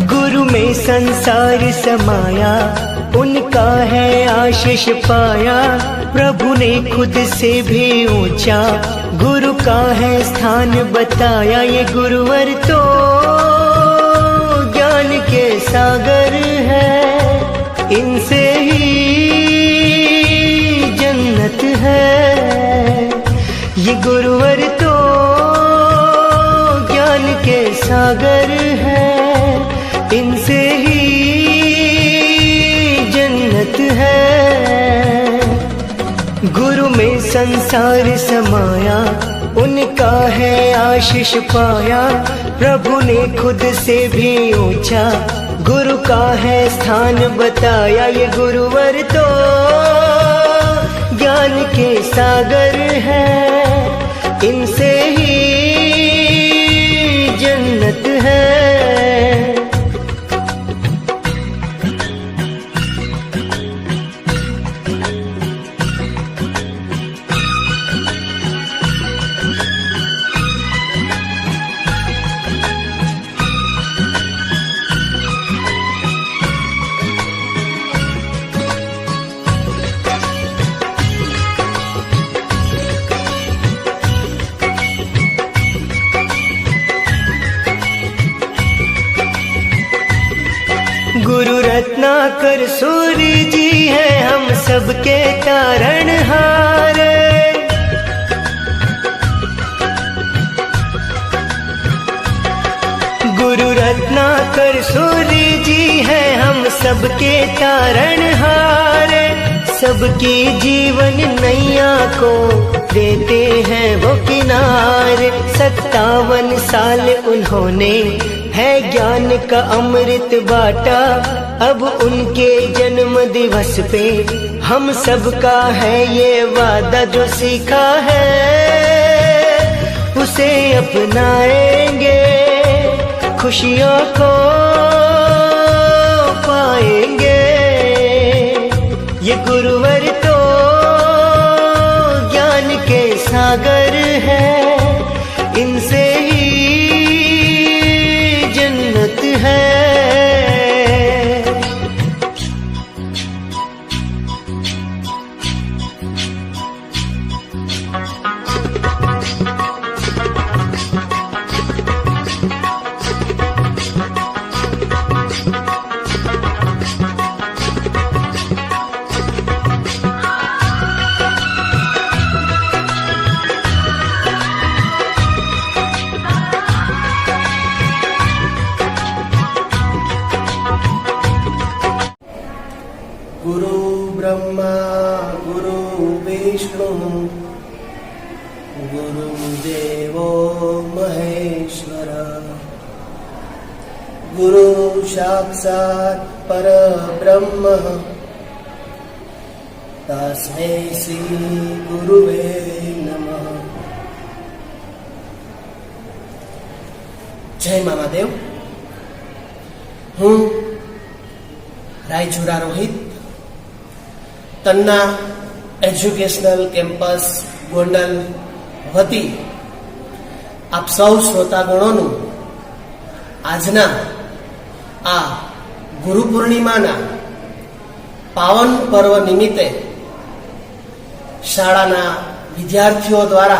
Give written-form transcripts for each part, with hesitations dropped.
गुरु में संसार समाया, उनका है आशीष पाया। प्रभु ने खुद से भी ऊंचा गुरु का है स्थान बताया। ये गुरुवर तो ज्ञान के सागर है, इनसे ही जन्नत है। ये गुरुवर तो ज्ञान के सागर है, इनसे ही जन्नत है। गुरु में संसार समाया, उनका है आशीष पाया। प्रभु ने खुद से भी ऊंचा गुरु का है स्थान बताया। ये गुरुवर तो ज्ञान के सागर है, इनसे ही जन्नत है। गुरु रत्नाकर सूर्य जी है हम सबके तारणहार। गुरु रत्नाकर सूर्य जी है हम सबके तारणहार। सबकी जीवन नैया को देते हैं वो किनारे। 57 साल उन्होंने है ज्ञान का अमृत बाटा। अब उनके जन्म दिवस पे हम सबका है ये वादा। जो सीखा है उसे अपनाएंगे, खुशियों को पाएंगे। ये गुरुवर तो ज्ञान के सागर है, इनसे ही जन्नत है। गुरु ब्रह्मा गुरु विष्णु गुरुदेवो महेश्वर। गुरु साक्षात् परब्रह्म तस्मै श्री गुरुवे नमः। जय महादेव। हूँ रायचूरा रोहित तन्ना एज्युकेशनल केम्पस गोंडल वती आप सौ श्रोतागणों आजना आ गुरु पूर्णिमाना पावन पर्व निमित्ते शाळाना विद्यार्थीओ द्वारा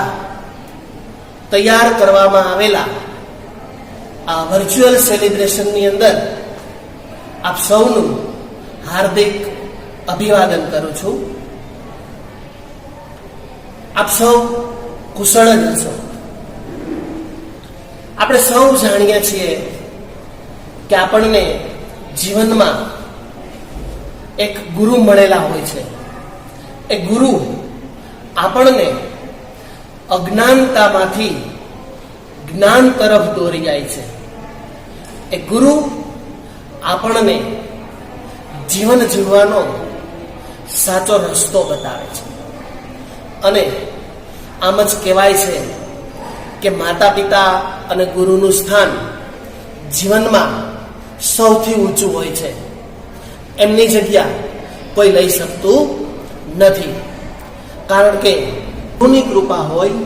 तैयार करवामां आवेला आ वर्च्युअल सेलिब्रेशननी अंदर आप सौनु हार्दिक अभिवादन करूं छूं। आप सौ कुशल ज छो। આપણે સૌ જાણીએ છીએ કે આપણને જીવનમાં એક ગુરુ મળેલા હોય છે। એ ગુરુ આપણને અજ્ઞાનતામાંથી જ્ઞાન તરફ દોરી જાય છે। એ ગુરુ આપણને જીવન જીવવાનો સાચો રસ્તો બતાવે છે। અને આમ જ કહેવાય છે કે માતા પિતા અને ગુરુનું સ્થાન જીવનમાં સૌથી ઊંચું હોય છે। એમની જગ્યા કોઈ લઈ શકતું નથી। કારણ કે ગુરુની કૃપા હોય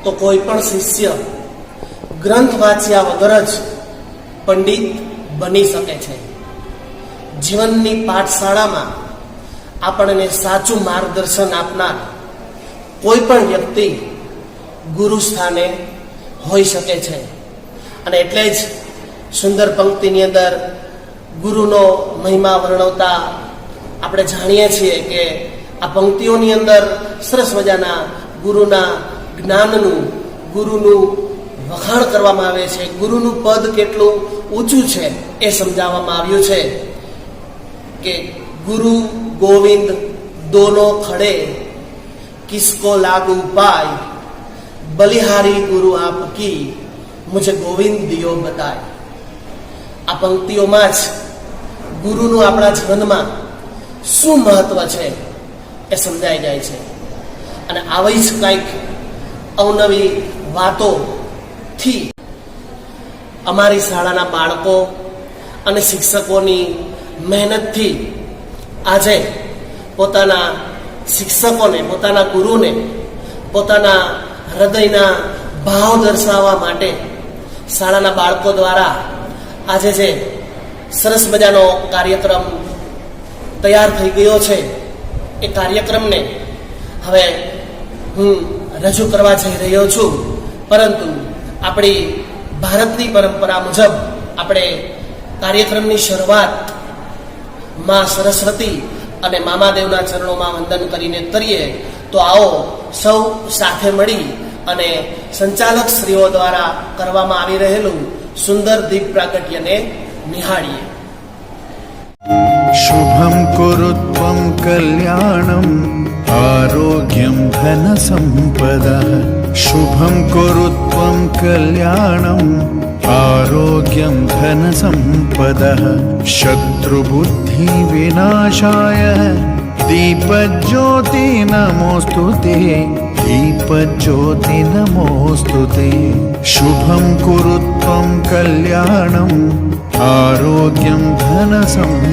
તો કોઈ પણ શિષ્ય ગ્રંથ વાંચ્યા વગર જ પંડિત બની શકે છે. જીવનની પાઠશાળામાં આપણને સાચું માર્ગદર્શન આપનાર કોઈ પણ વ્યક્તિ ગુરુ સ્થાને હોઈ શકે છે. અને એટલે જ સુંદર પંક્તિની અંદર ગુરુનો મહિમા વર્ણવતા આપણે જાણીએ છીએ કે આ પંક્તિઓની અંદર સરસ મજાના ગુરુના જ્ઞાનનું, ગુરુનું વખાણ કરવામાં આવે છે. ગુરુનું પદ કેટલું ઊંચું છે એ સમજાવવામાં આવ્યું છે કે ગુરુ ગોવિંદ દોનો ખડે, કિસકો લાગુ પાય, બલિહારી ગુરુ આપકી, મુझे ગોવિંદ દિયો બતાય. આ પંક્તિઓમાં જ ગુરુનું આપણા જીવનમાં શું મહત્વ છે એ સમજાઈ જાય છે. અને આવી જ કંઈક અવનવી વાતોથી અમારી શાળાના બાળકો અને શિક્ષકોની મહેનતથી આજે પોતાના શિક્ષકોને, પોતાના ગુરુને પોતાના હૃદયના ભાવ દર્શાવવા માટે શાળાના બાળકો દ્વારા આજે જે સરસ મજાનો કાર્યક્રમ તૈયાર થઈ ગયો છે એ કાર્યક્રમને હવે હું રજૂ કરવા જઈ રહ્યો છું. પરંતુ આપણી ભારતની પરંપરા મુજબ આપણે કાર્યક્રમની શરૂઆત માં સરસ્વતી અને મામાદેવના ચરણોમાં વંદન કરીને કરીએ. તો આવો સૌ સાથે મળી અને સંચાલક શ્રીઓ દ્વારા કરવામાં આવી રહેલું સુંદર દીપ પ્રાગટ્યને નિહાળીએ. શુભમ કુરુત્વમ કલ્યાણમ આરોગ્યમ ધન સંપદઃ. શુભમ કુરુત્વમ કલ્યાણમ આરોગ્યમ ધન સંપદઃ. શત્રુબુદ્ધિ વિનાશાય दीपज्योति नमोस्तुते. दीपज्योति नमोस्तुते. शुभं कुरु त्वं कल्याणम् आरोग्यं धनसम्पदः.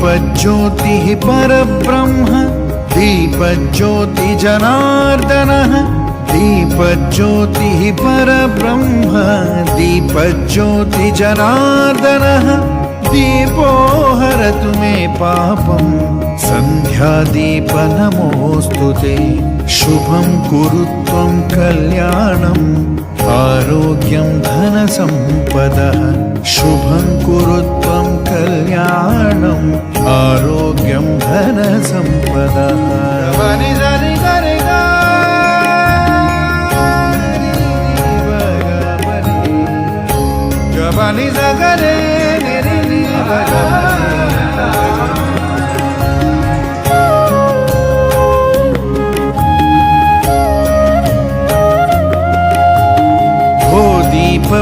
दीपज्योतिः परब्रह्म दीपज्योति जनार्दनः. दीपज्योतिः परब्रह्म दीपज्योति जनार्दनः. दीपो हरतु मे पापं सन्ध्यादीप नमोस्तुते. शुभं कुरु त्वं कल्याणम् आरोग्यं धनसम्पदः. शुभं कुरु त्वं कल्याणम् आरोग्यं धनसम्पदः.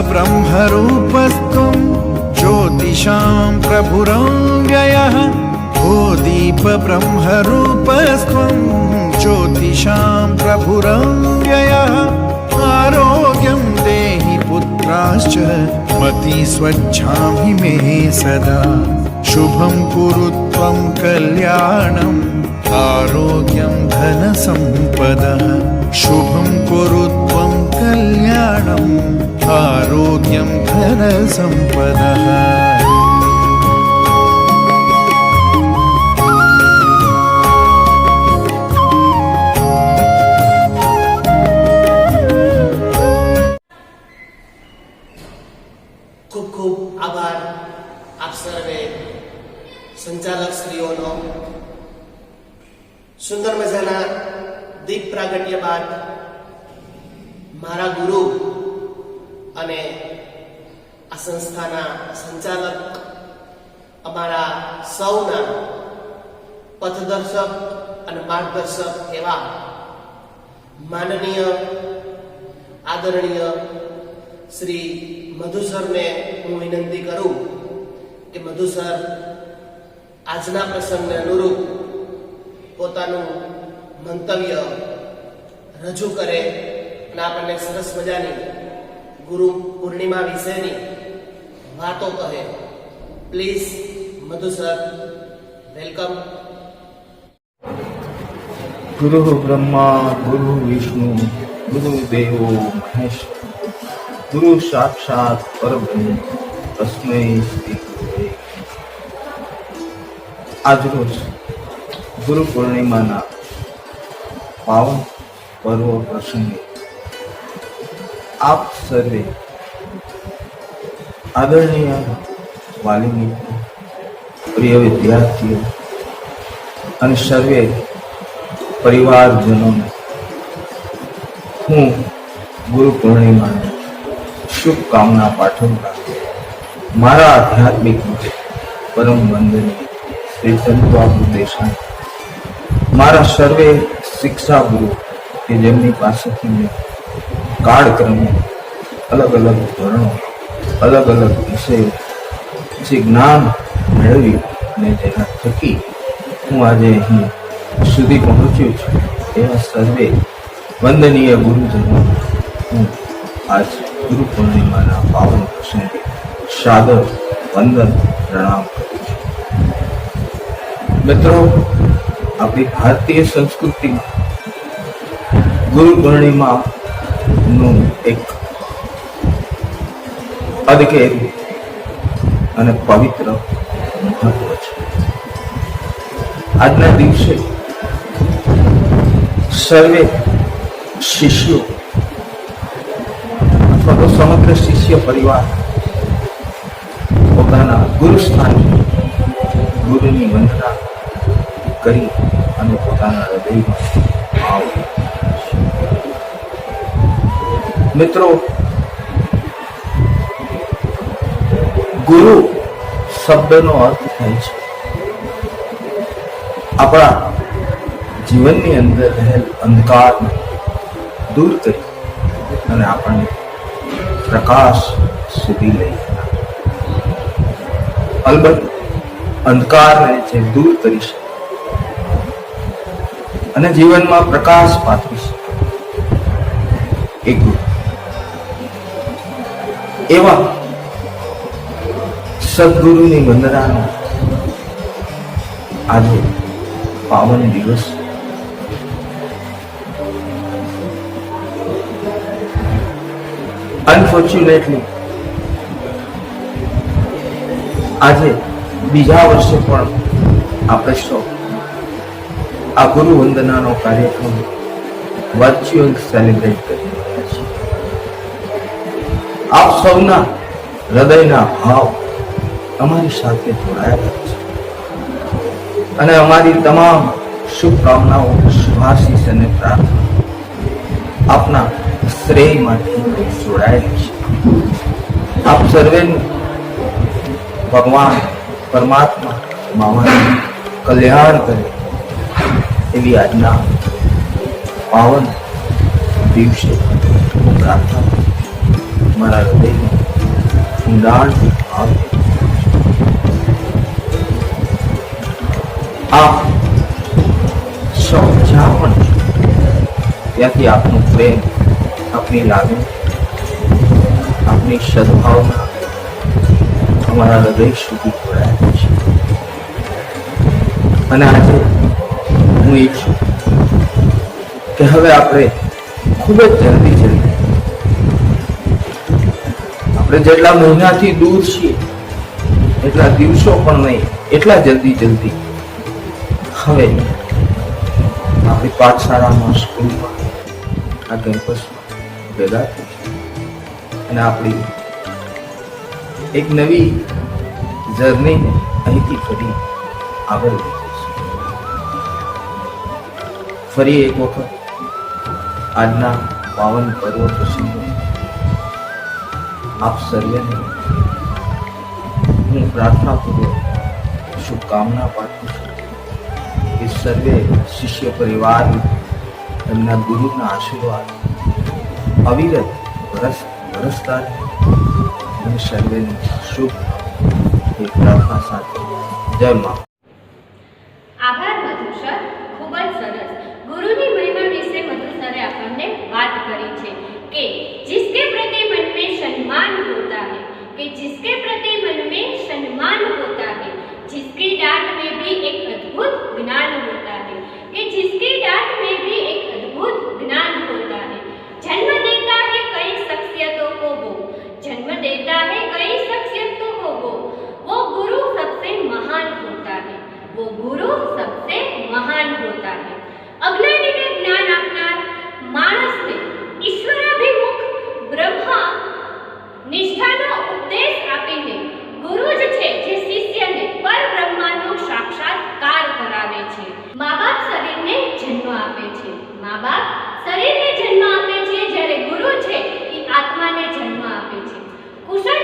ब्रह्मरूपस्त्वं ज्योतिषां प्रभुरव्ययः. ओ दीप ब्रह्मरूपस्त्वं ज्योतिषां प्रभुरव्ययः. आरोग्यं देहि पुत्राश्च मति स्वच्छामि मे सदा. शुभं कुरु त्वं कल्याणम् आरोग्यं धनसम्पदः. शुभं कुरु त्वं कल्याणम् आरोग्यं धनसम्पदः. ખૂબ ખૂબ આભાર આપ સર્વે સંચાલક શ્રીઓનો. સુંદર મજાના દીપ પ્રાગટ્ય બાદ મારા ગુરુ અને આ સંસ્થાના સંચાલક અમારા સૌના પથદર્શક અને માર્ગદર્શક એવા માનનીય આદરણીય શ્રી મધુસરને હું વિનંતી કરું કે મધુસર આજના પ્રસંગને અનુરૂપ પોતાનું મંતવ્ય રજૂ કરે અને આપણને સરસ મજાની ગુરુ પૂર્ણિમા વિશેની વાતો કહે. Please Madhu sir, welcome. ગુરુ બ્રહ્મા ગુરુ વિષ્ણુ ગુરુ દેવો મહેશ્વર ગુરુ સાક્ષાત પરબ્રહ્મ તસ્મૈ શ્રી ગુરુવે. આજરોજ ગુરુ પૂર્ણિમાના પાવન પર્વ પ્રસંગે આપ સર્વે આદરણીય વાલી મિત્રો, પ્રિય વિદ્યાર્થીઓ અને સર્વે પરિવારજનોને હું ગુરુ પૂર્ણિમાની શુભકામના પાઠવતા મારા આધ્યાત્મિક પરમ વંદનીય શ્રી ચંદ્રબાબુ દેસાઈ, મારા સર્વે શિક્ષા ગુરુ કે જેમની પાસેથી મેં કાળક્રમે અલગ અલગ ધોરણો, અલગ અલગ વિષયો જે જ્ઞાન મેળવ્યું અને જેના થકી હું આજે અહીં સુધી પહોંચ્યો છું, એવા સર્વે વંદનીય ગુરુજનો હું આજ ગુરુ પૂર્ણિમાના પાવન પ્રસંગે સાદર વંદન પ્રણામ કરું છું. મિત્રો, આપણી ભારતીય સંસ્કૃતિમાં ગુરુ પૂર્ણિમા નું એક અદકેરું અને પવિત્ર મહત્વ છે. આજના દિવસે સર્વે શિષ્યો અથવા તો સમગ્ર શિષ્ય પરિવાર પોતાના ગુરુ સ્થાને ગુરુની વંદના કરી અને પોતાના હૃદયમાં ભાવ. મિત્રો, ગુરુ શબ્દનો અર્થ થાય છે આપણા જીવનની અંદર રહેલ અંધકારને દૂર કરી અને આપણને પ્રકાશ સુધી લઈ જનાર. અલબત્ત અંધકારને જે દૂર કરી શકે અને જીવનમાં પ્રકાશ પાથરી શકે એ ગુરુ. એવા સદગુરુની વંદનાનો આજે પાવન દિવસ. અનફોર્ચ્યુનેટલી આજે બીજા વર્ષે પણ આપણે સૌ આ ગુરુ વંદનાનો કાર્યક્રમ વર્ચ્યુઅલ સેલિબ્રેટ કરી રહ્યા છીએ. આપ સૌના હૃદયના ભાવ અમારી સાથે જોડાયેલા છે અને અમારી તમામ શુભકામનાઓ, શુભાશીષ અને પ્રાર્થના આપના શ્રેય માટે જોડાયેલી છે. આપ સર્વેનું ભગવાન પરમાત્મા મામાનું કલ્યાણ કરે એવી આજના પાવન દિવસે હું પ્રાર્થના મારા હૃદયમાં ઊંડાણથી ભાવ. આપ સૌ જ્યાં પણ ત્યાંથી આપનો પ્રેમ, આપની લાગણી, આપની સદભાવના અમારા હૃદય સુધી જોડાયેલી છે. અને આજે હું ઈચ્છું કે હવે આપણે ખૂબ જ જલ્દી આપણે જેટલા મહિનાથી દૂર છીએ એટલા દિવસો પણ નહીં, એટલા જલ્દી હવે આપણી પાઠશાળામાં, સ્કૂલમાં, આ કેમ્પસમાં ભેગા થઈશું અને આપણી એક નવી જર્નીને અહીંથી ફરી આગળ લઈ જઈશું. ફરી એક વખત આજના પાવન પર્વ પ્રસંગે આપ સર્વેને હું પ્રાર્થનાપૂર્વક શુભકામના પાઠવું છું કે સર્વે શિષ્ય પરિવાર એમના ગુરુના આશીર્વાદ અવિરત વરસતા અને સર્વેને શુભ એ પ્રાર્થના સાથે જય મા. આભાર મધુ સર, ખૂબ જ સરસ. ગુરુની મહિમા વિશે મધુ સરે આપણને करी छे कि जिसके प्रति मन में सम्मान होता है, कि जिसके प्रति मन में सम्मान होता है, जिसकी डांट में भी एक अद्भुत ज्ञान होता है, कि जिसकी डांट में भी एक अद्भुत ज्ञान होता है। जन्म देता है कई शख्सियतों को वो, जन्म देता है कई शख्सियतों को वो गुरु सबसे महान होता है, वो गुरु सबसे महान होता है। अज्ञानी ने ज्ञान આપનાર માણસને ઈશ્વરાભિમુખ બ્રહ્મા નિષ્ઠાનો ઉપદેશ આપીને ગુરુ જ છે જે શિષ્યને પરબ્રહ્માનો સાક્ષાત્કાર કરાવે છે। મા-બાપ શરીરને જન્મ આપે છે, મા-બાપ શરીરને જન્મ આપે છે, જ્યારે ગુરુ છે એ આત્માને જન્મ આપે છે। કુશળ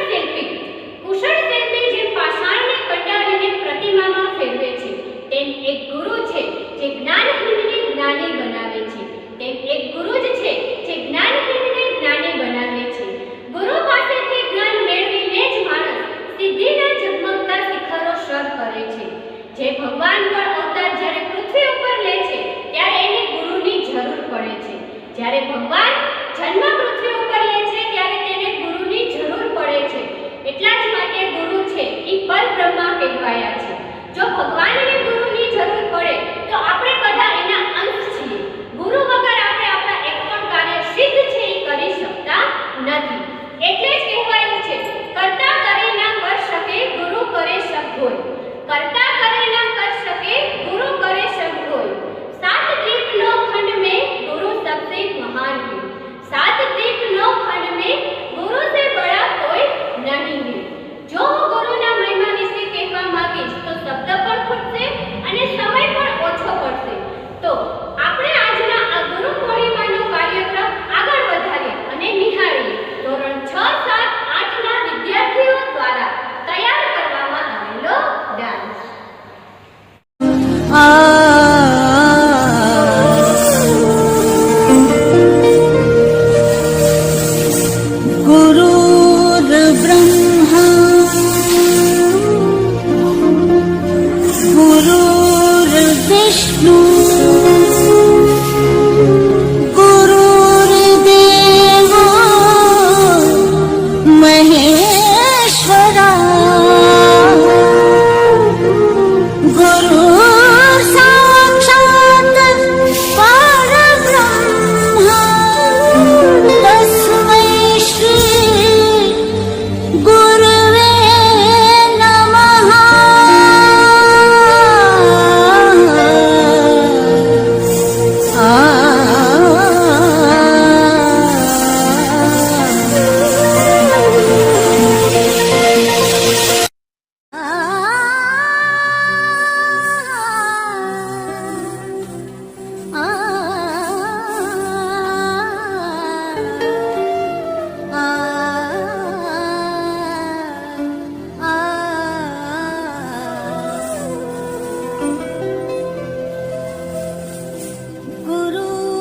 શિલ્પી જે પાષાણને કંડારીને પ્રતિમામાં ફેરવે છે, તેમ એક ગુરુ છે જે જ્ઞાનહીનને જ્ઞાની બનાવે છે, તેમ એક ગુરુ જ છે જે જ્ઞાનહીનને જ્ઞાની બનાવે છે। ગુરુ પાસેથી જ્ઞાન મેળવીને જ માણસ સિદ્ધિના ઝગમગતા શિખરો સર કરે છે। જે ભગવાન પર અવતાર જ્યારે પૃથ્વી ઉપર લે છે ત્યારે એને ગુરુની જરૂર પડે છે। જ્યારે ભગવાન જન્મ પૃથ્વી ઉપર લે છે ત્યારે તેને ગુરુની જરૂર પડે છે। એટલા જ માટે ગુરુ છે એ પરબ્રહ્મા કહેવાયા છે। જો ભગવાનને ગુરુની જરૂર પડે તો આપણે બધા એના અંશ છીએ। ગુરુ વગર આપણે આપણા એક પણ કાર્ય સિદ્ધ છે એ કરી શકતા નથી। એટલે જ કહેવાયું છે કરતા કરી ના કર શકે ગુરુ કરે સબ કોઈ, કરતા કરે ના કર શકે गुरु करे सब कोई। सात दीप नौ खंड में गुरु सबसे महान है, सात दीप नौ खंड में गुरु से बड़ा कोई नहीं है। जो હું ગુરુના મહિમા વિશે કહેવા માંગીશ તો શબ્દ પણ ખૂટશે અને સમય પણ ઓછો પડશે। તો આપણે આજના આ ગુરુ પૂર્ણિમાનો કાર્યક્રમ આગળ વધારીએ અને નિહાળીએ ધોરણ 6, 7, 8ના વિદ્યાર્થીઓ દ્વારા તૈયાર કરવામાં આવેલો ડાન્સ। गुरुर्ब्रह्मा गुरुर्विष्णु गुरुर्देवो महेश्वरा गुरुर्साक्षात् परब्रह्मा तस्मै श्री गुरवे नमः।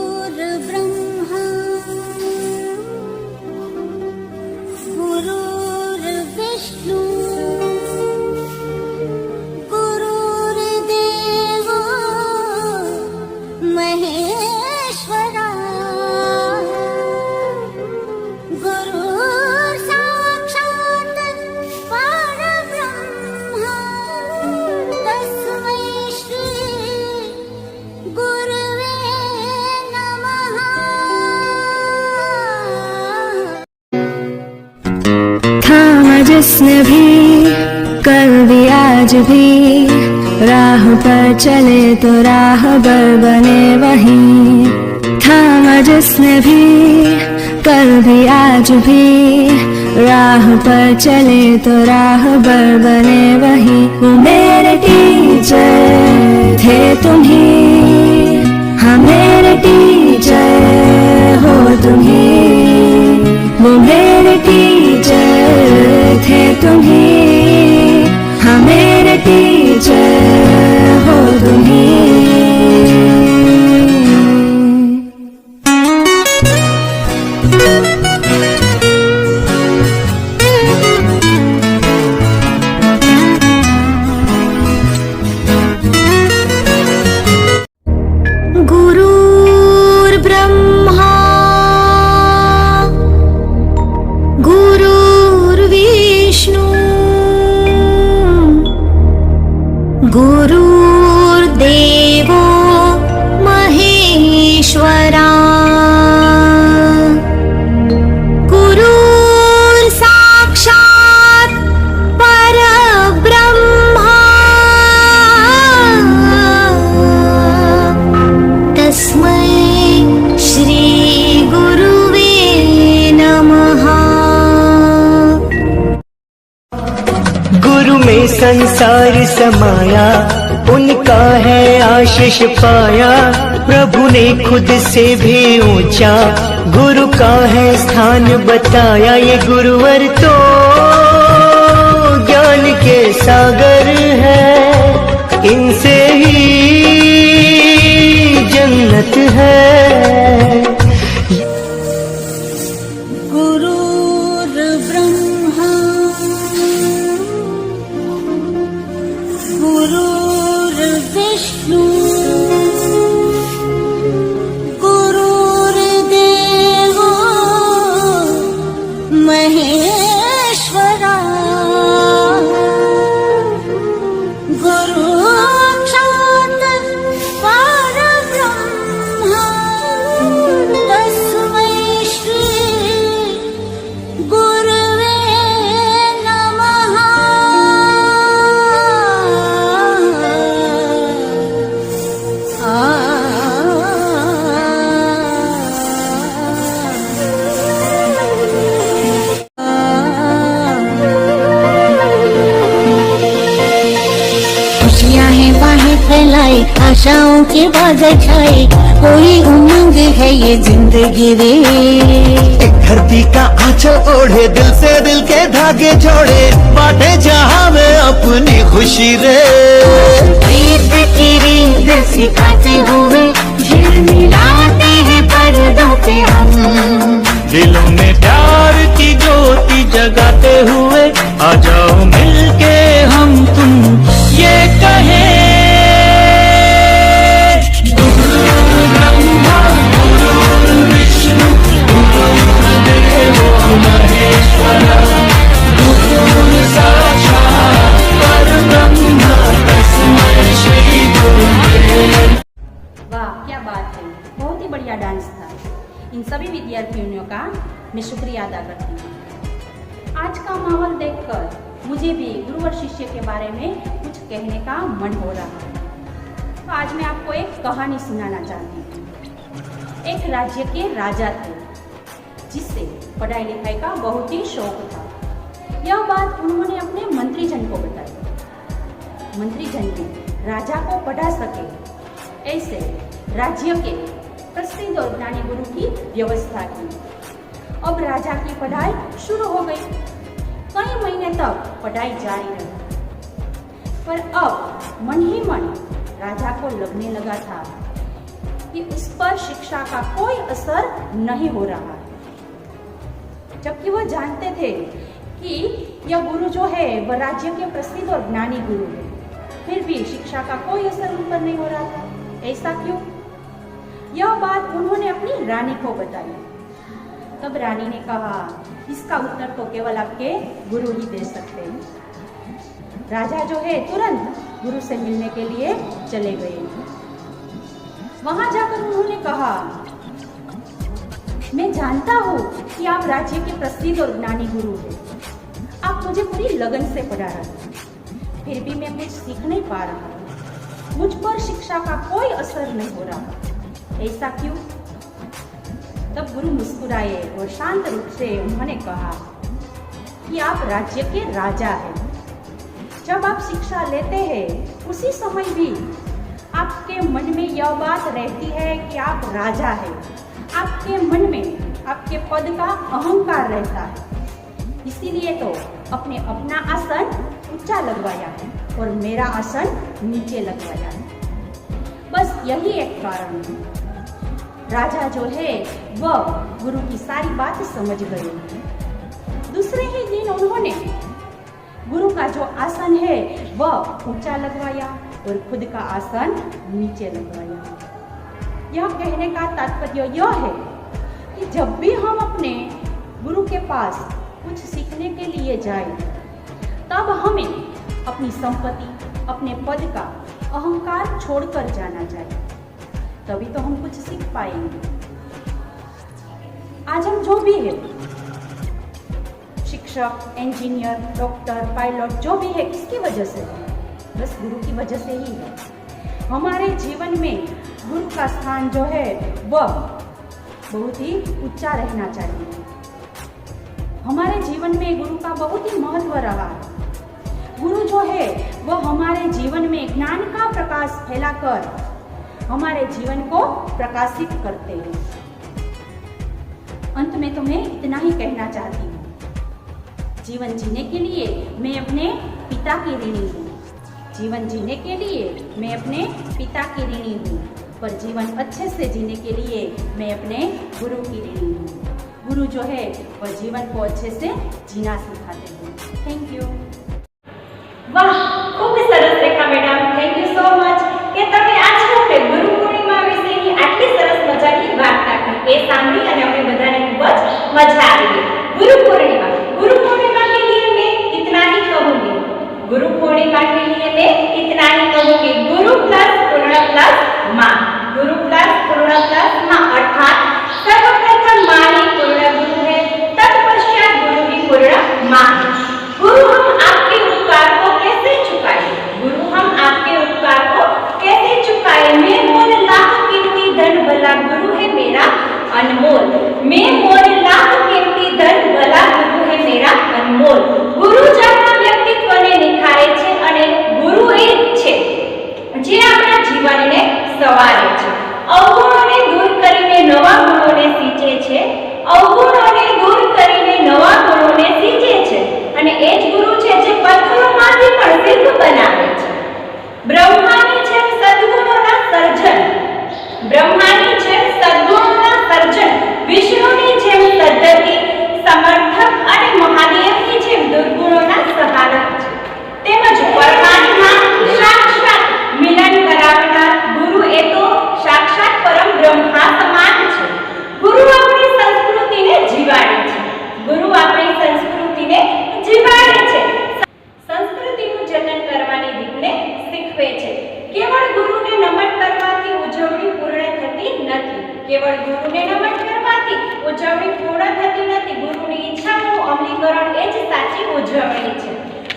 गुरुर्ब्रह्मा गुरुर्विष्णु गुरुर्देवो महेश्वरा गुरुर्साक्षात् परब्रह्मा तस्मै श्री गुरवे नमः। थामा जिसने भी कल भी आज भी राह पर चले तो राहबर बने वहीं। थामा जिसने भी कल भी आज भी राह पर चले तो राहबर बने वहीं। वो मेरे टीचर थे तुम्ही, हाँ मेरे टीचर हो तुम्ही। वो मेरे टीचर थे तुम्ही, हाँ मेरे टीचर हो तुम्ही। गुरु संसार समाया, उनका है आशीष पाया। प्रभु ने खुद से भी ऊंचा गुरु का है स्थान बताया। ये गुरुवर तो ज्ञान के सागर है, इनसे ही जन्नत है। गुरुर्ब्रह्मा गुरुर्विष्णु गुरुर्देवो महेश्वरा। गुरुसाक्षात् परब्रह्म तस्मै श्री गुरवे नमः। खुशियाँ हैं बाहें फैलाई, आशाओं के बादल छाए, कोई उमंग है ये जिंदगी रे। एक धरती का आंचल ओढ़े, दिल से दिल के धागे जोड़े, बांटे जहां में अपनी खुशी रे। प्रीत की रीत सिखाते हुए झिलमिलाते हैं पर्दों पे हम। दिलों में प्यार की ज्योति जगाते हुए आ जाओ मिलके हम तुम ये कहें। वाह क्या बात है, बहुत ही बढ़िया डांस था। इन सभी विद्यार्थियों का मैं शुक्रिया अदा करती हूँ। आज का माहौल देखकर मुझे भी गुरुवर शिष्य के बारे में कुछ कहने का मन हो रहा है। तो आज मैं आपको एक कहानी सुनाना चाहती हूँ। एक राज्य के राजा थे जिससे पढ़ाई लिखाई का बहुत ही शौक था। यह बात उन्होंने अपने मंत्रीजन को बताई। मंत्रीजन ने राजा को पढ़ा सके ऐसे राज्य के प्रसिद्ध और ज्ञानी गुरु की व्यवस्था की। अब राजा की पढ़ाई शुरू हो गई। कई महीने तक पढ़ाई जारी रही, पर अब मन ही मन राजा को लगने लगा था कि उस पर शिक्षा का कोई असर नहीं हो रहा है। जबकि वह जानते थे कि यह गुरु जो है वह राज्य के प्रसिद्ध और ज्ञानी गुरु है, फिर भी शिक्षा का कोई असर उन पर नहीं हो रहा था। ऐसा क्यों? यह बात उन्होंने अपनी रानी को बताई। तब रानी ने कहा, इसका उत्तर तो केवल आपके गुरु ही दे सकते हैं। राजा जो है तुरंत गुरु से मिलने के लिए चले गए। वहां जाकर उन्होंने कहा, मैं जानता हूँ कि आप राज्य के प्रसिद्ध और ज्ञानी गुरु हैं। आप मुझे पूरी लगन से पढ़ा रहे हैं, फिर भी मैं कुछ सीख नहीं पा रहा हूँ। मुझ पर शिक्षा का कोई असर नहीं हो रहा। ऐसा क्यों? तब गुरु मुस्कुराए और शांत रूप से उन्होंने कहा कि आप राज्य के राजा हैं। जब आप शिक्षा लेते हैं उसी समय भी आपके मन में यह बात रहती है कि आप राजा हैं। आपके मन में आपके पद का अहंकार रहता है, इसीलिए तो अपने अपना आसन ऊंचा लगवाया है और मेरा आसन नीचे लगवाया है। बस यही एक कारण है। राजा जो है वह गुरु की सारी बात समझ गए। दूसरे ही दिन उन्होंने गुरु का जो आसन है वह ऊंचा लगवाया और खुद का आसन नीचे लगवाया। यह कहने का तात्पर्य यह है कि जब भी हम अपने गुरु के पास कुछ सीखने के लिए जाएं, तब हमें अपनी संपत्ति, अपने पद का अहंकार छोड़कर जाना चाहिए, तभी तो हम कुछ सीख पाएंगे। आज हम जो भी है, शिक्षक, इंजीनियर, डॉक्टर, पायलट जो भी है, किसकी वजह से है? बस गुरु की वजह से ही है। हमारे जीवन में गुरु का स्थान जो है वह बहुत ही ऊंचा रहना चाहिए। हमारे जीवन में गुरु का बहुत ही महत्व रहा है। गुरु जो है वो हमारे जीवन में ज्ञान का प्रकाश फैलाकर हमारे जीवन को प्रकाशित करते हैं। अंत में तो मैं इतना ही कहना चाहती हूँ, जीवन जीने के लिए मैं अपने पिता की ऋणी हूँ। जीवन जीने के लिए मैं अपने पिता की ऋणी हूँ, पर जीवन अच्छे से जीने के लिए मैं अपने गुरु की ऋणी हूँ। गुरु जो है वह जीवन को अच्छे से जीना सिखाते हैं। Thank you. વાહ, ખૂબ સરસ Rekha madam, thank you so much કે તમે આજ અમને ગુરુ પૂર્ણિમા વિશેની આટલી સરસ મજાની વાર્તા કહી। એ સાંભળી અને અમને બધાને ખૂબ જ મજા આવી ગઈ। ગુરુ પૂર્ણિમા के लिए मैं इतना ही कहूंगी। गुरु पूर्णिमा के लिए मैं इतना ही कहूंगी। गुरु प्लस पूर्ण प्लस माँ, गुरु प्लस पूर्ण प्लस माँ, अर्थात सर्वप्रथम माँ ही पूर्ण गुरु है, तत्पश्चात गुरु ही पूर्ण माँ है। गुरु हम आपके उपकार को कैसे चुकाए? गुरु हम आपके उपकार को कैसे चुकाए? मैं मोल लाख कीमती धन भला गुरु है मेरा अनमोल। मैं मोल लाख कीमती धन भला गुरु है मेरा अनमोल। गुरु जन्म व्यक्तित्वने निखारे छे અને ગુરુ એ છે જે આપણા જીવનને સવારે છે, અવગુણોને દૂર કરીને નવા ગુણોને સિંચે છે, અવગુણોને દૂર કરીને નવા ગુણોને સિંચે છે અને એ જ ગુરુ છે જે પથ્થરોમાંથી પણ શિલ્પ બનાવે છે। બ્રહ્માની જેમ સદ્ગુણોના સર્જન, બ્રહ્માની જેમ સદ્ગુણોના સર્જન, વિષ્ણુની જેમ પદ્ધતિ સમર્થક અને મહાદેવની જેમ દુર્ગુણોના સહારક છે। તેમજ પરમાત્મા સાક્ષાત મિલન કરાવનાર ગુરુ એ તો સાક્ષાત પરમ બ્રહ્મા સમાન છે। ગુરુ આપણી સંસ્કૃતિને જીવાડે છે, ગુરુ આપણી સંસ્કૃતિને જીવાડે છે, સંસ્કૃતિનું જતન કરવાની રીતને શીખવે છે। કેવળ ગુરુને નમન કરવાથી ઉજવણી પૂર્ણ થતી નથી, કેવળ ગુરુને નમન કરવાથી ઉજવણી પૂર્ણ થતી નથી। ગુરુની ઈચ્છાનું અમલીકરણ એ જ સાચી ઉજવણી છે।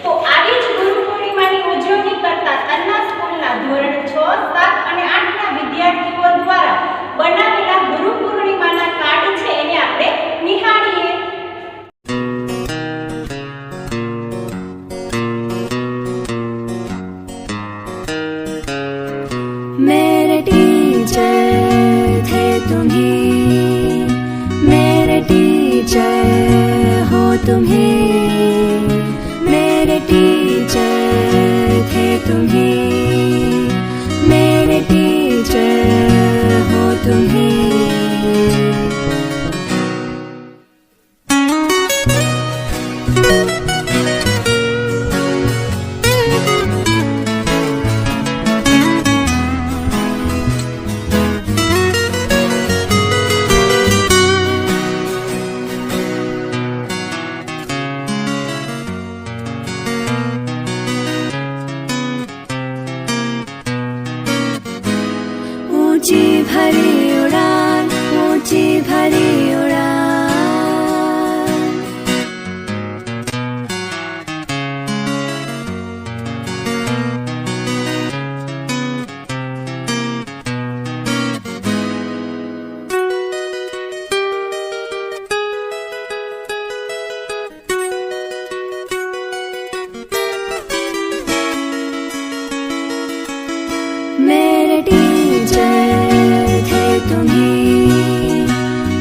તો આવી જ ગુરુ પૂર્ણિમાની ઉજવણી કરતા તન્ના સ્કૂલના ધોરણ 6, 7 અને 8ના વિદ્યાર્થીઓ દ્વારા બનાવેલા ગુરુ પૂર્ણિમાના કાર્ડ છે એને આપણે નિહાળીએ। मेरे टीचर थे तुम्ही, मेरे टीचर हो तुम्ही, मेरे टीचर थे तुम्ही, मेरे टीचर हो तुम्ही। ऊंची भरी उड़ान, ऊंची भरी उड़ान, मेरे टीचर थे तुम्ही,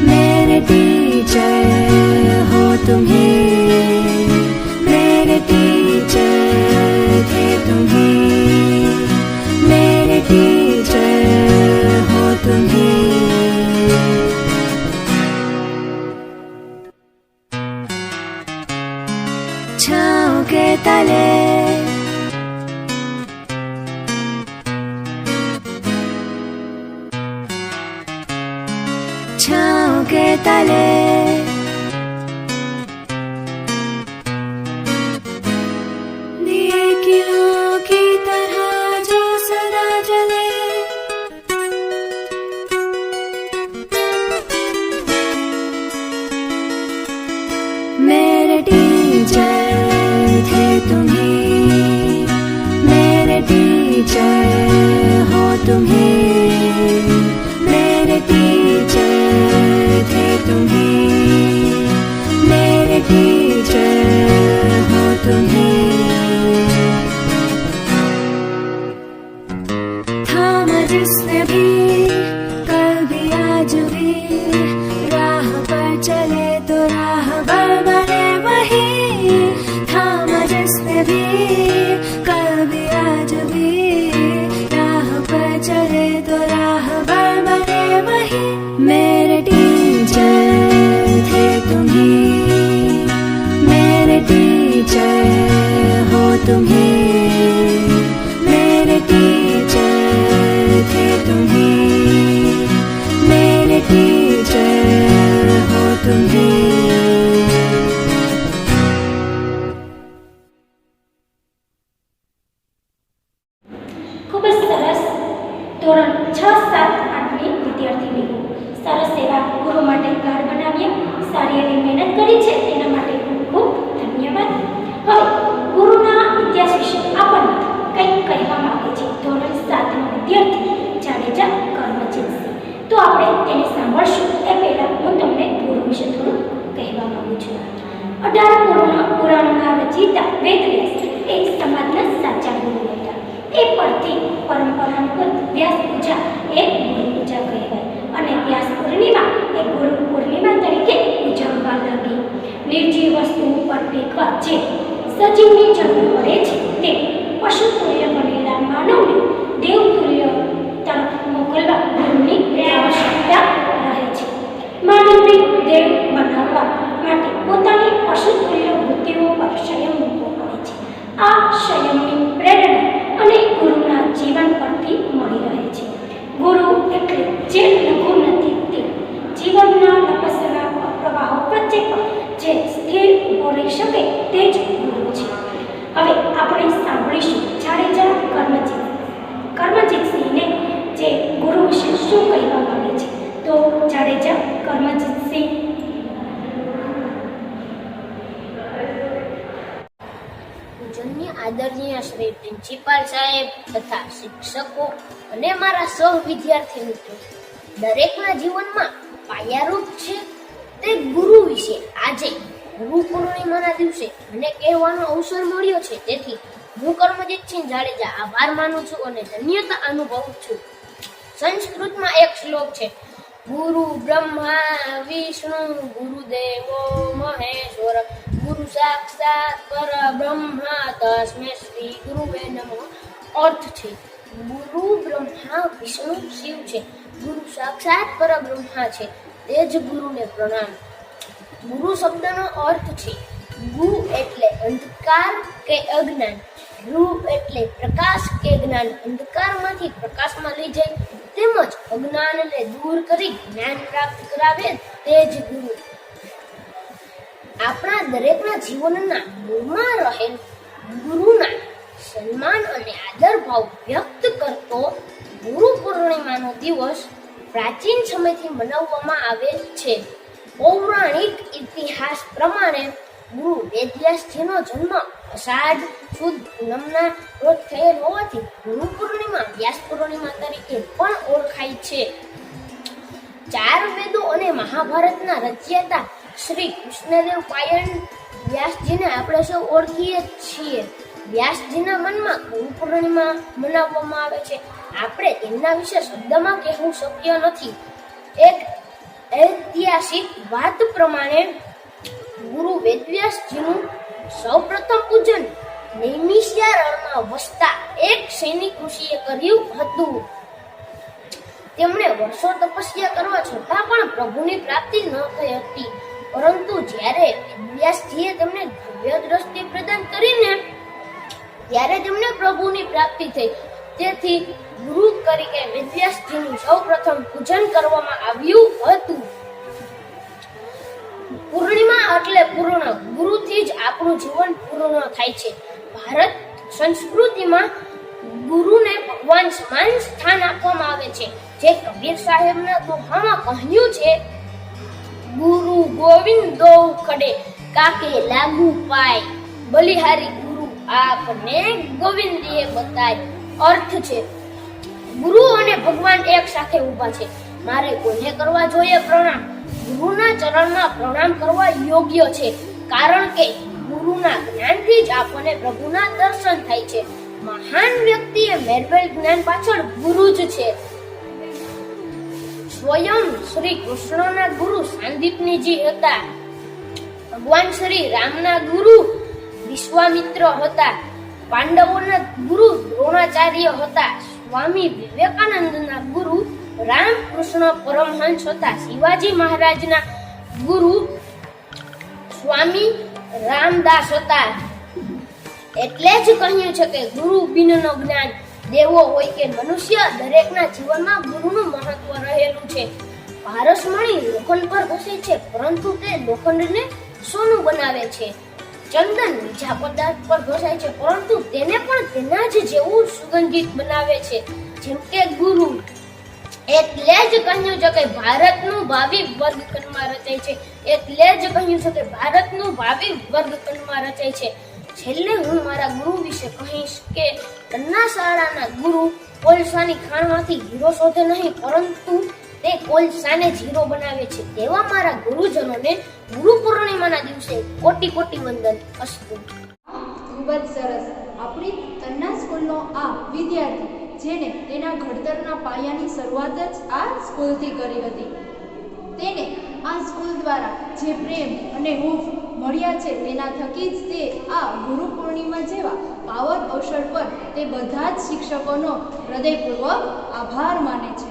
मेरे टीचर हो तुम्ही, मेरे टीचर थे तुम्ही, मेरे टीचर हो तुम्ही। छाँव के तले छाँव के तले दिए किरणों की तरह जो सदा जले, मेरे टीचर थे तुम्ही, मेरे टीचर हो तुम्ही, मेरे टीचर थे तुम्ही, પુરાણના રચયિતા વેદવ્યાસ એ સમાજના સાચા ગુરુ હતા. એ પરથી પરંપરાગત વ્યાસ પૂજા એ ગુરુ પૂજા કહેવાય અને વ્યાસ પૂર્ણિમા એ ગુરુ પૂર્ણિમા તરીકે ઉજવવા લાગી. નિર્જીવ વસ્તુ ઉપર ફેંકવા જે સજીવની જરૂર પડે છે તે પશુ તુલ્ય બનેલા માનવને દેવતુલ્ય તરફ મોકલવા ગુરુની આવશ્યકતા રહે છે. માનવને દેવ બનાવવા માટે પોતાની પશુ તુલ્ય વૃત્તિઓ પર સંયમ મૂકવો પડે છે. આ સંયમની પ્રેરણા અને ગુરુના જીવન પરથી મળી રહે છે. ગુરુ એટલે જે લઘુ નથી તે જીવનના તપસ્યાના પ્રવાહો વચ્ચે પણ જે સ્થિર ઊભો રહી શકે તે જ ગુરુ છે. હવે આપણે સાંભળીશું જાડેજા કર્મજીતસિંહને જે ગુરુ વિશે શું કહેવા માંગે છે. તો જાડેજા કર્મજીતસિંહ. પૂજનીય આદરણીય શ્રી પ્રિન્સિપાલ સાહેબ તથા શિક્ષકો અને મારા સહ વિદ્યાર્થી મિત્રો, દરેકના જીવનમાં પાયારૂપ છે તે ગુરુ વિશે આજે ગુરુ પૂર્ણિમાના દિવસે મને કહેવાનો અવસર મળ્યો છે. તેથી હું કર્મજીતસિંહ જાડેજા આભાર માનું છું અને ધન્યતા અનુભવું છું. સંસ્કૃતમાં એક શ્લોક છે, ગુરુ બ્રહ્મા વિષ્ણુ ગુરુદેવો મહેશ્વર ગુરુ સાક્ષાત પરબ્રહ્મા તસ્મૈ શ્રી ગુરુવે નમઃ. અર્થ છે, ગુરુ બ્રહ્મા વિષ્ણુ શિવ છે, ગુરુ સાક્ષાત પરબ્રહ્મા છે, તે જ ગુરુને પ્રણામ. ગુરુ શબ્દનો અર્થ છે ગુ એટલે અંધકાર કે અજ્ઞાન, રુ એટલે પ્રકાશ કે જ્ઞાન, અંધકારમાંથી પ્રકાશમાં લઈ જાય તેમજ અજ્ઞાનને દૂર કરી જ્ઞાન પ્રાપ્ત કરાવે તે જ ગુરુ. આપણા દરેકના જીવનના મૂળમાં રહેલ ગુરુના સન્માન અને આદર ભાવ વ્યક્ત કરતો ગુરુ પૂર્ણિમાનો દિવસ પ્રાચીન સમયથી મનાવવામાં આવે છે. પૌરાણિક ઇતિહાસ પ્રમાણે ગુરુ વેદવ્યાસજીનો જન્મ અષાઢ સુદ પૂનમના રોજ થયેલ હોવાથી ગુરુ પૂર્ણિમા વ્યાસ પૂર્ણિમા તરીકે પણ ઓળખાય છે. 4 વેદો અને મહાભારતના રચયિતા શ્રી કૃષ્ણદેવ પાયણ વ્યાસજીને આપણે સૌ ઓળખીએ છીએ. વ્યાસજીના મનમાં ગુરુ પૂર્ણિમા મનાવવામાં આવે છે. આપણે તેમના વિશે શબ્દમાં કહેવું શક્ય નથી. એક ઐતિહાસિક વાત પ્રમાણે ગુરુ વેદવ્યાસજીનું સૌપ્રથમ પૂજન નૈમિષારણ્યમાં વસતા એક સૈનિક ઋષિએ કર્યું હતું. તેમણે વર્ષો તપસ્યા કરવા છતાં પણ પ્રભુની પ્રાપ્તિ ન થઈ હતી. પરંતુ જ્યારે વેદવ્યાસજીએ તેમને દિવ્ય દ્રષ્ટિ પ્રદાન કરીને ત્યારે તેમને પ્રભુની પ્રાપ્તિ થઈ. તેથી ગુરુ તરીકે વેદવ્યાસજીનું સૌપ્રથમ પૂજન કરવામાં આવ્યું હતું. પૂર્ણિમા એટલે પૂર્ણ. ગુરુથી જ આપણું જીવન પૂર્ણ થાય છે. ભારત સંસ્કૃતિમાં ગુરુને ભગવાન સમાન સ્થાન આપવામાં આવે છે. જે કબીર સાહેબના દોહામાં કહ્યું છે, ગુરુ ગોવિંદો ખડે કાકે લાગુ પાય, બલિહારી ગુરુ આપને ગોવિંદીએ બતાય. અર્થ છે, ગુરુ અને ભગવાન એક સાથે ઊભા છે. મારે કોને કરવા જોઈએ પ્રણામ? ગુરુના ચરણમાં પ્રણામ કરવા યોગ્ય છે. કારણ કે ગુરુના જ્ઞાનથી જ આપણને પ્રભુના દર્શન થાય છે. મહાન વ્યક્તિએ મેળવેલ જ્ઞાન પાછળ ગુરુ જ છે. સ્વયં શ્રી કૃષ્ણના ગુરુ સાંદીપનીજી હતા. ભગવાન શ્રી રામના ગુરુ વિશ્વામિત્ર હતા. પાંડવોના ગુરુ દ્રોણાચાર્ય હતા. સ્વામી વિવેકાનંદના ગુરુ રામકૃષ્ણ પરમહંસ હતા. શિવાજી મહારાજના ગુરુ સ્વામી રામદાસ હતા. એટલે જ કહ્યું છે કે ગુરુ બિનનો જ્ઞાન. દેવો હોય કે મનુષ્ય, દરેકના જીવનમાં ગુરુનું મહત્વ રહેલું છે. પારસમણી લોખંડ પર ઘસે છે, પરંતુ તે લોખંડને સોનું બનાવે છે. ચંદન બીજા પદાર્થ પર ઘસાય છે, પરંતુ તેને પણ તેના જ જેવું સુગંધિત બનાવે છે, જેમ કે ગુરુ. એટલે જ કહ્યું છે કે ભારતનું ભાવિ વર્ગખંડમાં રચાય છે. એટલે જ કહ્યું છે કે ભારતનું ભાવિ વર્ગખંડમાં રચાય છે. છેલ્લે હું મારા ગુરુ વિશે કહીશ કે કન્યા શાળાના ગુરુ કોલસાની ખાણમાંથી હીરો શોધે નહીં, પરંતુ તે કોલસાને ઝીરો બનાવે છે તેવા મારા ગુરુજનોને ગુરુ પૂર્ણિમાના દિવસે કોટી કોટી વંદન અસ્તુ. ખૂબ જ સરસ. આપણી તન્ના સ્કૂલનો આ વિદ્યાર્થી જેને તેના ઘડતરના પાયાની શરૂઆત જ આ સ્કૂલથી કરી હતી, તેને આ સ્કૂલ દ્વારા જે પ્રેમ અને હૂંફ મળ્યા છે તેના થકી જ તે આ ગુરુ પૂર્ણિમા જેવા પાવન અવસર પર તે બધા જ શિક્ષકોનો હૃદયપૂર્વક આભાર માને છે.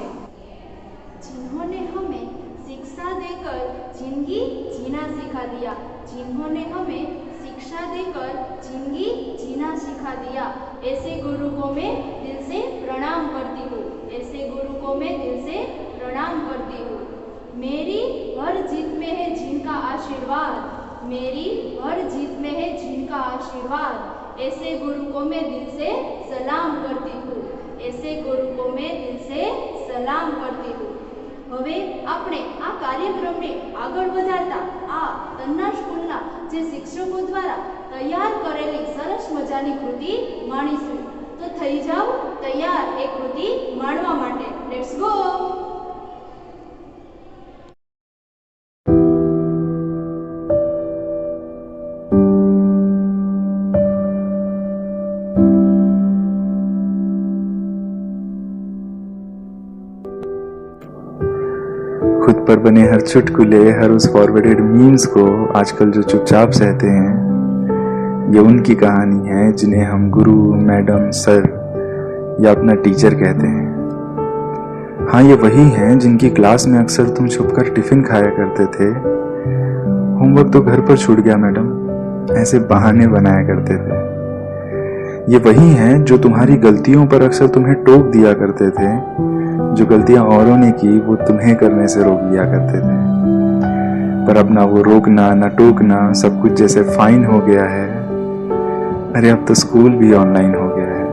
जिन्होंने हमें शिक्षा देकर जिंदगी जीना सिखा दिया, जिन्होंने हमें शिक्षा देकर जिंदगी जीना सिखा दिया, ऐसे गुरु को मैं दिल से प्रणाम करती हूँ, ऐसे गुरु को मैं दिल से प्रणाम करती हूँ. मेरी हर जीत में है जिनका आशीर्वाद, मेरी हर जीत में है जिनका आशीर्वाद, ऐसे गुरु को मैं दिल से सलाम करती हूँ, ऐसे गुरु को मैं दिल से सलाम करती हूँ. હવે આપણે આ કાર્યક્રમને આગળ વધારતા આ તન્ના સ્કૂલના જે શિક્ષકો દ્વારા તૈયાર કરેલી સરસ મજાની કૃતિ માણીશું. તો થઈ જાઓ તૈયાર એ કૃતિ માણવા માટે. Let's go. खुद पर बने हर चुटकुले, हर उस फॉरवर्डेड मीम्स को आजकल जो चुपचाप सहते हैं, ये उनकी कहानी है जिन्हें हम गुरु, मैडम, सर या अपना टीचर कहते हैं. हाँ, ये वही हैं जिनकी क्लास में अक्सर तुम छुपकर टिफिन खाया करते थे. होमवर्क तो घर पर छूट गया मैडम, ऐसे बहाने बनाया करते थे. ये वही हैं जो तुम्हारी गलतियों पर अक्सर तुम्हें टोक दिया करते थे. जो गलतियां औरों ने की वो तुम्हें करने से रोक दिया करते थे. पर अब ना वो रोकना ना टोकना, सब कुछ जैसे फाइन हो गया है. अरे अब तो स्कूल भी ऑनलाइन हो गया है.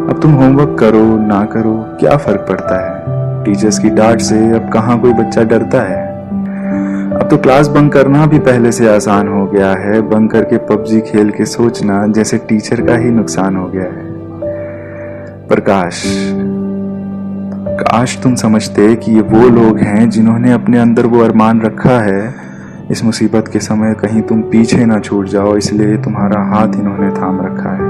अब तुम होमवर्क करो ना करो क्या फर्क पड़ता है. टीचर्स की डांट से अब कहाँ कोई बच्चा डरता है. अब तो क्लास बंक करना भी पहले से आसान हो गया है. बंक करके पबजी खेल के सोचना जैसे टीचर का ही नुकसान हो गया है. पर काश तुम समझते कि ये वो लोग हैं जिन्होंने अपने अंदर वो अरमान रखा है. इस मुसीबत के समय कहीं तुम पीछे ना छूट जाओ, इसलिए तुम्हारा हाथ इन्होंने थाम रखा है.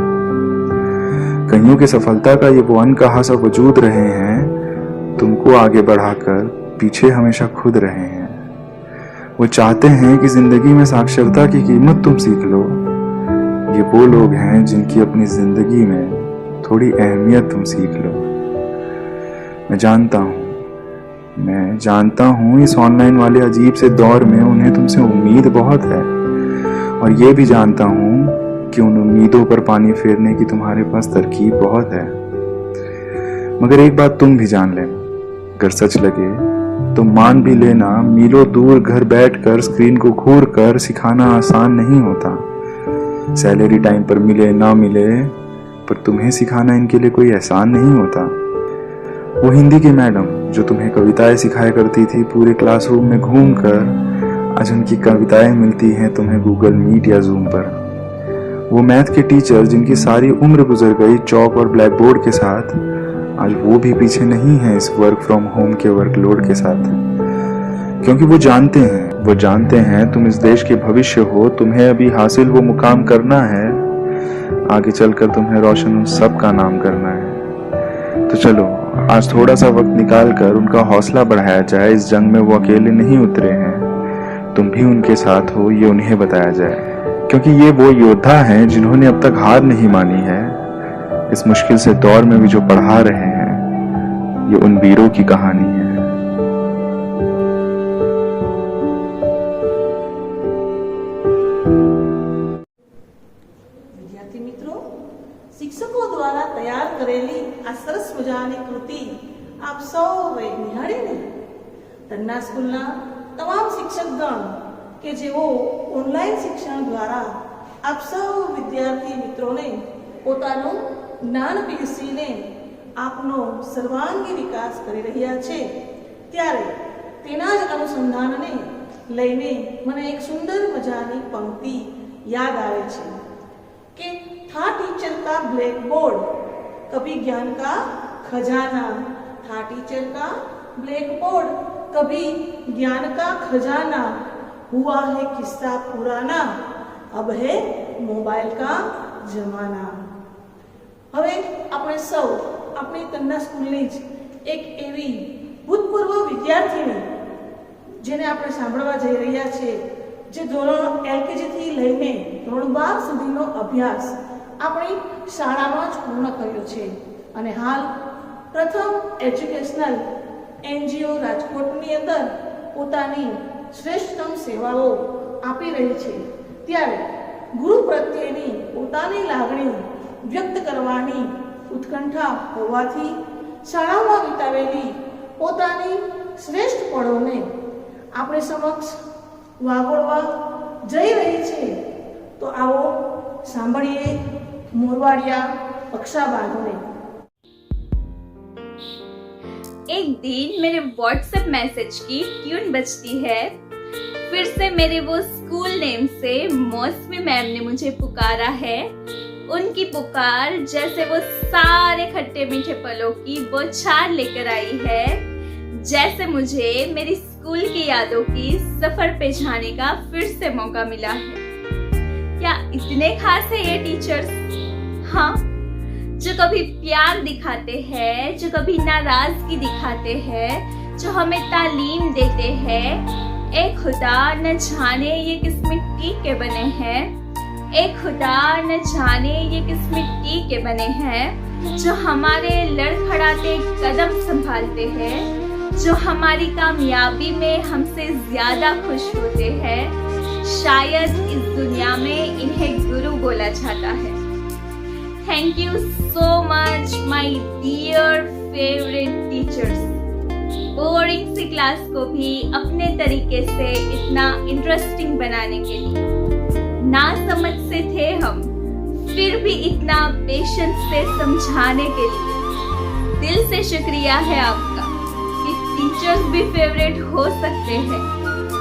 कईयों की सफलता का ये वो अनकहा सा वजूद रहे हैं, तुमको आगे बढ़ाकर पीछे हमेशा खुद रहे हैं. वो चाहते हैं कि जिंदगी में साक्षरता की कीमत तुम सीख लो. ये वो लोग हैं जिनकी अपनी जिंदगी में थोड़ी अहमियत तुम सीख लो. मैं जानता हूँ इस ऑनलाइन वाले अजीब से दौर में उन्हें तुमसे उम्मीद बहुत है, और ये भी जानता हूँ कि उन उम्मीदों पर पानी फेरने की तुम्हारे पास तरकीब बहुत है. मगर एक बात तुम भी जान लेना, अगर सच लगे तो मान भी लेना, मीलों दूर घर बैठकर स्क्रीन को घूर कर सिखाना आसान नहीं होता. सैलरी टाइम पर मिले ना मिले, पर तुम्हें सिखाना इनके लिए कोई एहसान नहीं होता. वो हिंदी की मैडम जो तुम्हें कविताएं सिखाया करती थी पूरे क्लासरूम में घूमकर, आज उनकी कविताएं मिलती हैं तुम्हें गूगल मीट या जूम पर. वो मैथ के टीचर जिनकी सारी उम्र गुजर गई चौक और ब्लैक बोर्ड के साथ, आज वो भी पीछे नहीं है इस वर्क फ्रॉम होम के वर्कलोड के साथ. क्योंकि वो जानते हैं तुम इस देश के भविष्य हो. तुम्हें अभी हासिल वो मुकाम करना है, आगे चलकर तुम्हें रोशन उन सब का नाम करना है. तो चलो आज थोड़ा सा वक्त निकाल कर उनका हौसला बढ़ाया जाए. इस जंग में वो अकेले नहीं उतरे हैं, तुम भी उनके साथ हो, ये उन्हें बताया जाए. क्योंकि ये वो योद्धा हैं जिन्होंने अब तक हार नहीं मानी है. इस मुश्किल से दौर में भी जो पढ़ा रहे हैं, ये उन वीरों की कहानी है. विद्यार्थी मित्रों, शिक्षकों द्वारा तैयार करेली आ सरस मजानी कृति आप सौए निहाळीने. तन्ना स्कूलना તમામ શિક્ષકગણ કે જેઓ ઓનલાઈન શિક્ષણ દ્વારા આપ સૌ વિદ્યાર્થી મિત્રોને પોતાનું જ્ઞાન પીરસીને આપનો સર્વાંગી વિકાસ કરી રહ્યા છે, ત્યારે તેના જ અનુસંધાનને લઈને મને એક સુંદર મજાની પંક્તિ યાદ આવે છે કે था टीचर का ब्लैक बोर्ड, कभी ज्ञान का खजाना. था टीचर का ब्लैक बोर्ड, कभी ज्ञान का खजाना, हुआ है किस्सा पुराना, अब है मोबाइल का जमाना। હવે આપણે સૌ આપણી તન્ના સ્કૂલની જ એક એવી ભૂતપૂર્વ વિદ્યાર્થીની જેને આપણે સાંભળવા જઈ રહ્યા છીએ, જે ધોરણ LKG થી લઈને ધોરણ 12 સુધીનો અભ્યાસ આપણી શાળામાં જ પૂર્ણ કર્યો છે અને હાલ પ્રથમ એજ્યુકેશનલ NGO રાજકોટની અંદર પોતાની શ્રેષ્ઠતમ સેવાઓ આપી રહી છે। ત્યારે ગુરુ પ્રત્યેની પોતાની લાગણી વ્યક્ત કરવાની ઉત્કંઠા હોવાથી શાળામાં વિતાવેલી પોતાની શ્રેષ્ઠ પળોને આપણે સમક્ષ વાગોળવા જઈ રહી છે। તો આવો સાંભળીએ મોરવાડિયા પક્ષાબાને। एक दिन मेरे व्हाट्सएप मैसेज की ट्यून बजती है। फिर से मेरे वो स्कूल नेम से मौसमी मैम ने मुझे पुकारा है। उनकी पुकार जैसे वो सारे खट्टे मीठे पलों की बौछार लेकर आई है, जैसे मुझे मेरी स्कूल की यादों की सफर पे जाने का फिर से मौका मिला है। क्या इतने खास है ये टीचर्स? हाँ, जो कभी प्यार दिखाते हैं, जो कभी नाराजगी दिखाते हैं, जो हमें तालीम देते हैं। ए खुदा न जाने ये किस मिट्टी के बने हैं, ए खुदा न जाने ये किस मिट्टी के बने हैं, जो हमारे लड़खड़ाते कदम संभालते हैं, जो हमारी कामयाबी में हमसे ज्यादा खुश होते हैं। शायद इस दुनिया में इन्हें गुरु बोला जाता है। Thank you so much my dear favourite teachers. Boring सी क्लास को भी अपने तरीके से इतना इंटरेस्टिंग बनाने के लिए। ना समझ से थे हम, फिर भी इतना पेशेंस से समझाने के लिए दिल से शुक्रिया है आपका कि टीचर्स भी फेवरेट हो सकते हैं,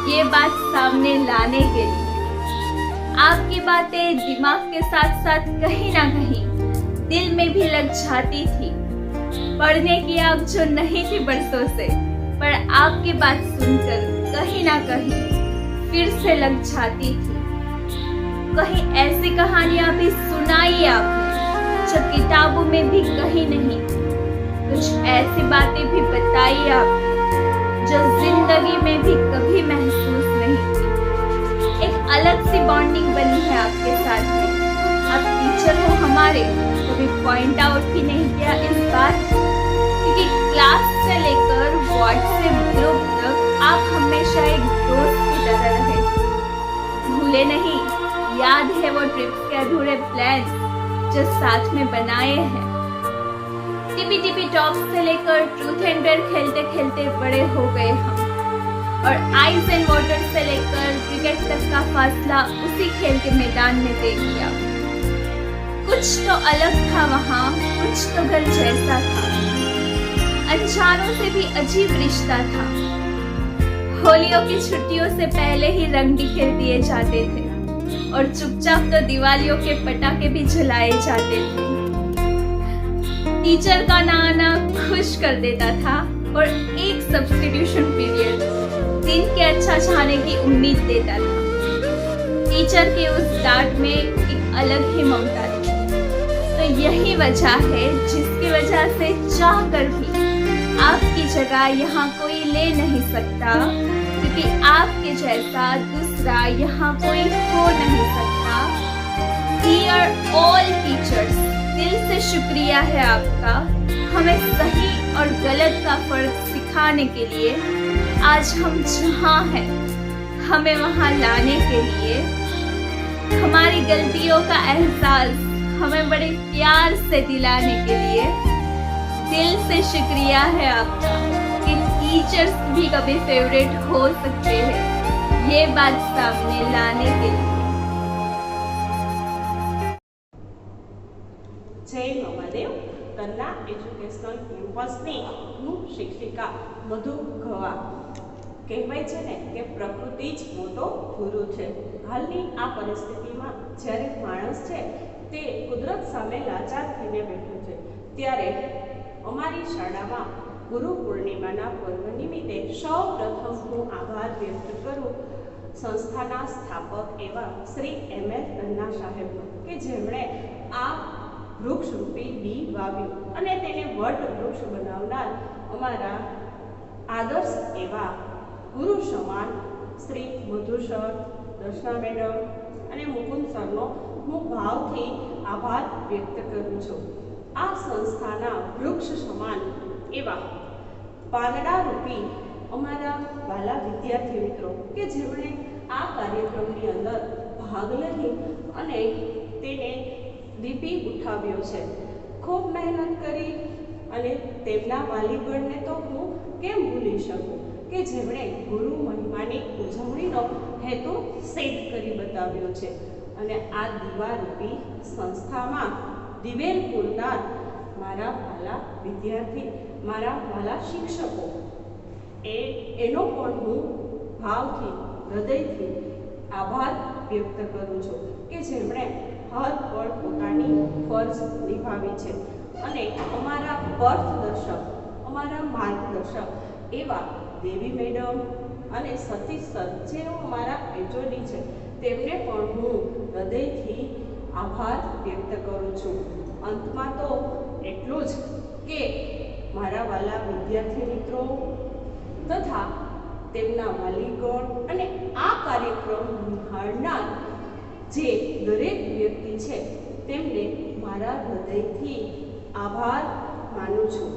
ये बात सामने लाने के लिए। आपकी बातें दिमाग के साथ साथ कहीं ना कहीं दिल में भी लग जाती थी। पढ़ने की आग जो नहीं थी बरसों से, पर आपकी बात सुनकर कहीं ना कहीं फिर से लग जाती थी। कहीं ऐसी कहानियां भी सुनाई आपने जो किताबों में भी कहीं नहीं, कुछ ऐसी बातें भी बताई आपने जो जिंदगी में भी कभी महसूस नहीं की। एक अलग सी बॉन्डिंग बनी है आपके साथ में। आप टीचर हो हमारे, कभी पॉइंट आउट भी नहीं किया इस बात को, क्योंकि क्लास से लेकर व्हाट्सएप ग्रुप तक आप हमेशा एक दोस्त की तरह रहे। भूले नहीं, याद है वो ट्रिप्स के अधूरे प्लान जो साथ में बनाए हैं। टिपी टिपी टॉप से लेकर ट्रूथ एंड डेयर खेलते खेलते बड़े हो गए हम, और आइस एंड वाटर से लेकर क्रिकेट तक का फासला उसी खेल के मैदान में तय किया। कुछ तो अलग था वहाँ, कुछ तो घर जैसा था। अनजानों से भी अजीब रिश्ता था। होलियों की छुट्टियों से पहले ही रंग बिखेर दिए जाते थे, और चुपचाप तो दिवालियों के पटाखे भी जलाए जाते थे। टीचर का ना आना खुश कर देता था, और एक सब्स्टिट्यूशन पीरियड दिन के अच्छा जाने की उम्मीद देता था। टीचर के उस डांट में एक अलग ही ममता थी। तो यही वजह है जिसकी वजह से चाह कर भी आपकी जगह यहाँ कोई ले नहीं सकता, क्योंकि आपके जैसा दूसरा यहाँ कोई हो नहीं सकता। डियर ऑल टीचर्स, दिल से शुक्रिया है आपका, हमें सही और गलत का फर्क सिखाने के लिए। आज हम जहाँ हैं हमें वहाँ लाने के लिए। हमारी गलतियों का एहसास हमें बड़े प्यार से दिलाने के लिए दिल से शुक्रिया है आपका कि टीचर्स भी कभी फेवरेट हो सकते हैं, ये बात सामने लाने के लिए। जय महादेव। तन्ना एज्युकेशनल કેમ્પસની હું શિક્ષિકા મધુ ગવા। કહેવાય છે ને કે પ્રકૃતિ જ મોટો ગુરુ છે। હાલની આ પરિસ્થિતિમાં જ્યારે માણસ છે તે કુદરત સામે લાચાર થઈને બેઠો છે, ત્યારે અમારી શાળામાં ગુરુ પૂર્ણિમાના પર્વ નિમિત્તે સૌ પ્રથમ હું આભાર વ્યક્ત કરું સંસ્થાના સ્થાપક એવા શ્રી M.L. તન્ના સાહેબનો કે જેમણે આ વૃક્ષરૂપી બી વાવ્યું અને તેને વટ વૃક્ષ બનાવનાર અમારા આદર્શ એવા ગુરુ સમાન શ્રી મધુ સર, દર્શના મેડમ અને મુકુંદ સરનો હું ભાવથી આભાર વ્યક્ત કરું છું. આ સંસ્થાના વૃક્ષ સમાન એવા પાંદડારૂપી અમારા વાલા વિદ્યાર્થી મિત્રો કે જેમણે આ કાર્યક્રમની અંદર ભાગ લઈ અને તેને દીપી ઉઠાવ્યો છે. ખૂબ મહેનત કરી અને તેમના વાલીગણને તો હું કેમ ભૂલી શકું કે જેમણે ગુરુ મહિમાની ઉજવણીનો હેતુ સિદ્ધ કરી બતાવ્યો છે. અને આ દીવારૂપી સંસ્થામાં દિવેલ પૂરનાર મારા વાલા વિદ્યાર્થી, મારા વાલા શિક્ષકો એનો પણ હું ભાવથી, હૃદયથી આભાર વ્યક્ત કરું છું કે જેમણે હર પળ પોતાની ફરજ નિભાવી છે. અને અમારા પથદર્શક, અમારા માર્ગદર્શક એવા દેવી મેડમ અને સતીશ સર જેઓ અમારા એચઓડી છે તેમને પણ હું હૃદયથી આભાર વ્યક્ત કરું છું. અંતમાં તો એટલું જ કે મારા વાલા વિદ્યાર્થી મિત્રો તથા તેમના વાલીગણ અને આ કાર્યક્રમ નિહાળનાર જે દરેક વ્યક્તિ છે તેમને મારા હૃદયથી આભાર માનું છું.